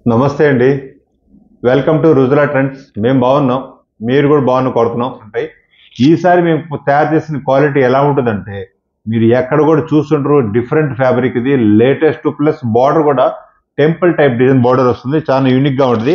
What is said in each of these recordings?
నమస్తే అండి. Welcome to Rujula trends. మేము బాగున్నాం, మీరు కూడా బాగున్న కొడుతున్నాం. అంటే ఈసారి మేము తయారు చేసిన క్వాలిటీ ఎలా ఉంటుందంటే మీరు ఎక్కడ కూడా చూస్తుంటారు. డిఫరెంట్ ఫ్యాబ్రిక్ ఇది, లేటెస్ట్ ప్లస్ బార్డర్ కూడా టెంపుల్ టైప్ డిజైన్ బార్డర్ వస్తుంది. చాలా యూనిక్గా ఉంటుంది.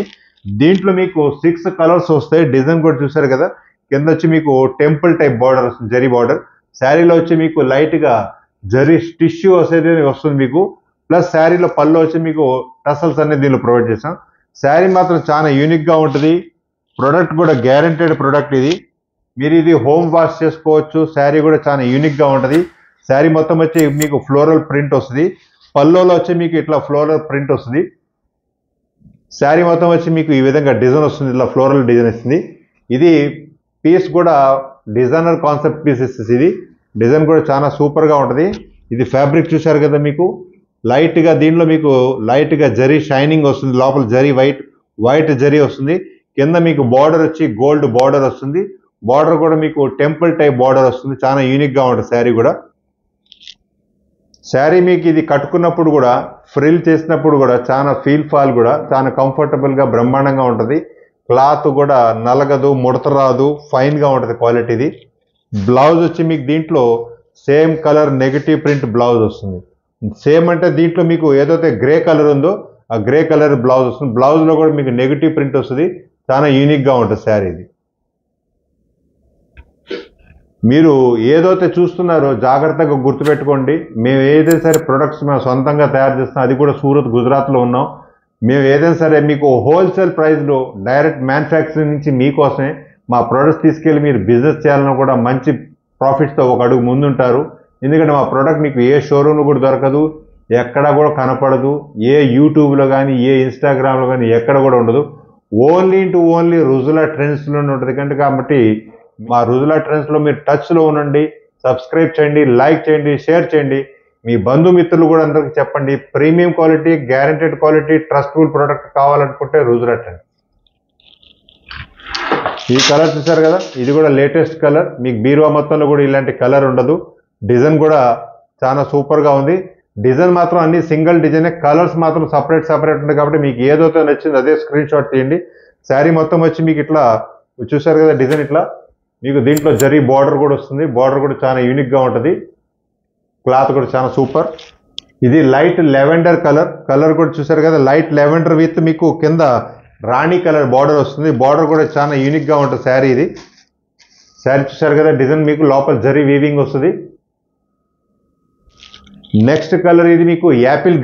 దీంట్లో మీకు 6 కలర్స్ వస్తాయి. డిజైన్ కూడా చూసారు కదా, కింద వచ్చి మీకు టెంపుల్ టైప్ బార్డర్ వస్తుంది, జరీ బార్డర్. శారీలో వచ్చి మీకు లైట్గా జరీ టిష్యూ వస్తుంది మీకు. ప్లస్ శారీలో పళ్ళు వచ్చి మీకు టసల్స్ అనేది దీనిలో ప్రొవైడ్ చేసాం. శారీ మాత్రం చాలా యూనిక్గా ఉంటుంది. ప్రొడక్ట్ కూడా గ్యారంటెడ్ ప్రొడక్ట్ ఇది. మీరు ఇది హోమ్ వాష్ చేసుకోవచ్చు. శారీ కూడా చాలా యూనిక్గా ఉంటుంది. శారీ మొత్తం వచ్చి మీకు ఫ్లోరల్ ప్రింట్ వస్తుంది. పళ్ళులో వచ్చి మీకు ఇట్లా ఫ్లోరల్ ప్రింట్ వస్తుంది. శారీ మొత్తం వచ్చి మీకు ఈ విధంగా డిజైన్ వస్తుంది, ఇట్లా ఫ్లోరల్ డిజైన్ వస్తుంది. ఇది పీస్ కూడా డిజైనర్ కాన్సెప్ట్ పీసెస్. ఇది డిజైన్ కూడా చాలా సూపర్గా ఉంటుంది. ఇది ఫ్యాబ్రిక్ చూశారు కదా, మీకు లైట్గా దీనిలో మీకు లైట్గా జరీ షైనింగ్ వస్తుంది. లోపల జరీ వైట్ జరీ వస్తుంది. కింద మీకు బార్డర్ వచ్చి గోల్డ్ బార్డర్ వస్తుంది. బార్డర్ కూడా మీకు టెంపుల్ టైప్ బార్డర్ వస్తుంది. చాలా యూనిక్గా ఉంటుంది శారీ కూడా. శారీ మీకు ఇది కట్టుకున్నప్పుడు కూడా, ఫ్రిల్ చేసినప్పుడు కూడా చాలా ఫీల్ ఫాల్ కూడా చాలా కంఫర్టబుల్గా బ్రహ్మాండంగా ఉంటుంది. క్లాత్ కూడా నలగదు, ముడత రాదు, ఫైన్గా ఉంటుంది క్వాలిటీ ఇది. బ్లౌజ్ వచ్చి మీకు దీంట్లో same colour negative print blouse వస్తుంది. సేమ్ అంటే దీంట్లో మీకు ఏదైతే గ్రే కలర్ ఉందో ఆ గ్రే కలర్ బ్లౌజ్ వస్తుంది. బ్లౌజ్లో కూడా మీకు నెగటివ్ ప్రింట్ వస్తుంది. చాలా యూనిక్గా ఉంటుంది శారీ ఇది. మీరు ఏదైతే చూస్తున్నారో జాగ్రత్తగా గుర్తుపెట్టుకోండి. మేము ఏదైనా సరే ప్రొడక్ట్స్ మేము సొంతంగా తయారు చేస్తున్నాం, అది కూడా సూరత్, గుజరాత్లో ఉన్నాం. మేము ఏదైనా సరే మీకు హోల్సేల్ ప్రైస్లో డైరెక్ట్ మ్యానుఫ్యాక్చరింగ్ నుంచి మీకోసమే మా ప్రొడక్ట్స్ తీసుకెళ్ళి మీరు బిజినెస్ చేయాలన్నా కూడా మంచి ప్రాఫిట్స్తో ఒక అడుగు ముందుంటారు. ఎందుకంటే మా ప్రోడక్ట్ మీకు ఏ షోరూమ్లో కూడా దొరకదు, ఎక్కడ కూడా కనపడదు. ఏ యూట్యూబ్లో కానీ ఏ ఇన్స్టాగ్రామ్లో కానీ ఎక్కడ కూడా ఉండదు. ఓన్లీ రుజులా ట్రెండ్స్లోనే ఉంటుంది. కాబట్టి మా రుజులా ట్రెండ్స్లో మీరు టచ్లో ఉండండి. సబ్స్క్రైబ్ చేయండి, లైక్ చేయండి, షేర్ చేయండి. మీ బంధుమిత్రులు కూడా అందరికీ చెప్పండి. Premium quality, guaranteed quality, trustable product కావాలనుకుంటే రుజులా ట్రెండ్స్. ఈ కలర్ చూసారు కదా, ఇది కూడా లేటెస్ట్ కలర్. మీకు బీరువా మొత్తంలో కూడా ఇలాంటి కలర్ ఉండదు. డిజైన్ కూడా చాలా సూపర్గా ఉంది. డిజైన్ మాత్రం అన్ని సింగిల్ డిజైనే, కలర్స్ మాత్రం సపరేట్ ఉంటుంది. కాబట్టి మీకు ఏదైతే నచ్చింది అదే స్క్రీన్ షాట్ తీయండి. శారీ మొత్తం వచ్చి మీకు ఇట్లా చూసారు కదా డిజైన్, ఇట్లా మీకు దీంట్లో జరీ బార్డర్ కూడా వస్తుంది. బార్డర్ కూడా చాలా యూనిక్గా ఉంటుంది. క్లాత్ కూడా చాలా సూపర్. ఇది లైట్ లెవెండర్ కలర్ కూడా చూసారు కదా, లైట్ లెవెండర్ విత్ మీకు కింద రాణి కలర్ బార్డర్ వస్తుంది. బార్డర్ కూడా చాలా యూనిక్గా ఉంటుంది శారీ ఇది. శారీ చూసారు కదా డిజైన్, మీకు లోపల జరీ వీవింగ్ వస్తుంది. నెక్స్ట్ కలర్ ఇది మీకు యాపిల్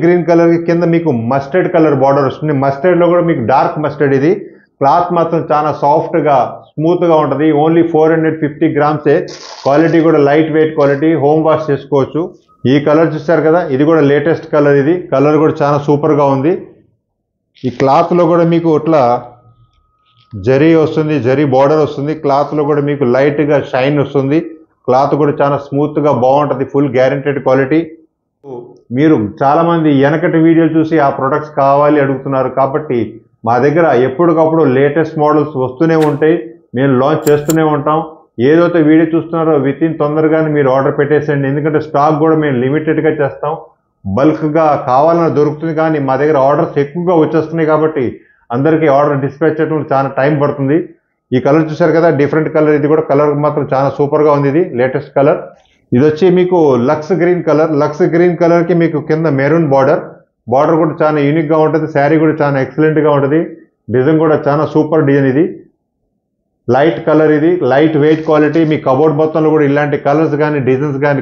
గ్రీన్ కలర్ కింద మీకు మస్టర్డ్ కలర్ బార్డర్ వస్తుంది. మస్టర్డ్లో కూడా మీకు డార్క్ మస్టర్డ్. ఇది క్లాత్ మాత్రం చాలా సాఫ్ట్గా స్మూత్గా ఉంటుంది. ఓన్లీ 450 గ్రామ్సే. క్వాలిటీ కూడా light weight quality, home wash చేసుకోవచ్చు. ఈ కలర్ చూసారు కదా, ఇది కూడా లేటెస్ట్ కలర్. ఇది కలర్ కూడా చాలా సూపర్గా ఉంది. ఈ క్లాత్లో కూడా మీకు ఇట్లా జరీ వస్తుంది, జరీ బార్డర్ వస్తుంది. క్లాత్లో కూడా మీకు లైట్గా షైన్ వస్తుంది. క్లాత్ కూడా చాలా స్మూత్గా బాగుంటుంది. Full guaranteed quality. మీరు చాలామంది వెనకటి వీడియోలు చూసి ఆ ప్రొడక్ట్స్ కావాలి అడుగుతున్నారు. కాబట్టి మా దగ్గర ఎప్పటికప్పుడు లేటెస్ట్ మోడల్స్ వస్తూనే ఉంటాయి. మేము లాంచ్ చేస్తూనే ఉంటాం. ఏదైతే వీడియో చూస్తున్నారో వితిన్ తొందరగానే మీరు ఆర్డర్ పెట్టేసేయండి. ఎందుకంటే స్టాక్ కూడా మేము లిమిటెడ్గా చేస్తాం. బల్క్గా కావాలన్నా దొరుకుతుంది, కానీ మా దగ్గర ఆర్డర్స్ ఎక్కువగా వచ్చేస్తున్నాయి. కాబట్టి అందరికీ ఆర్డర్ డిస్పాచ్ చేయడం చాలా టైం పడుతుంది. ఈ కలర్ చూసారు కదా, డిఫరెంట్ కలర్. ఇది కూడా కలర్ మాత్రం చాలా సూపర్గా ఉంది. ఇది లేటెస్ట్ కలర్. ఇది వచ్చి మీకు లక్స్ గ్రీన్ కలర్కి మీకు కింద మెరూన్ బార్డర్ కూడా చాలా యూనిక్గా ఉంటుంది. శారీ కూడా చాలా ఎక్సలెంట్గా ఉంటుంది. డిజైన్ కూడా చాలా సూపర్ డిజైన్. ఇది లైట్ కలర్, ఇది లైట్ వెయిట్ క్వాలిటీ. మీ కబోర్డ్ మొత్తంలో కూడా ఇలాంటి కలర్స్ కానీ డిజైన్స్ కానీ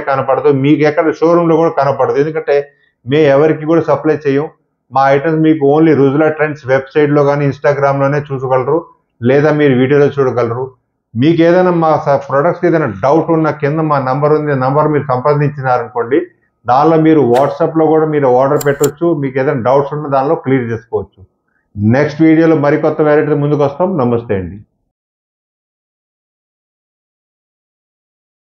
కనపడదు. మీకు ఎక్కడ షోరూంలో కూడా కనపడదు. ఎందుకంటే మేము ఎవరికి కూడా సప్లై చేయం. మా ఐటమ్స్ మీకు ఓన్లీ రుజులా ట్రెండ్స్ వెబ్సైట్లో కానీ ఇన్స్టాగ్రామ్లోనే చూసుకోగలరు, లేదా మీరు వీడియోలో చూడగలరు. మీకు ఏదైనా మా ప్రొడక్ట్స్కి ఏదైనా డౌట్ ఉన్న కింద మా నంబర్ ఉంది. నంబర్ మీరు సంప్రదించినారనుకోండి, దానిలో మీరు వాట్సాప్లో కూడా మీరు ఆర్డర్ పెట్టవచ్చు. మీకు ఏదైనా డౌట్స్ ఉన్న దానిలో క్లియర్ చేసుకోవచ్చు. నెక్స్ట్ వీడియోలో మరికొత్త వెరైటీ ముందుకు వస్తాం. నమస్తే అండి.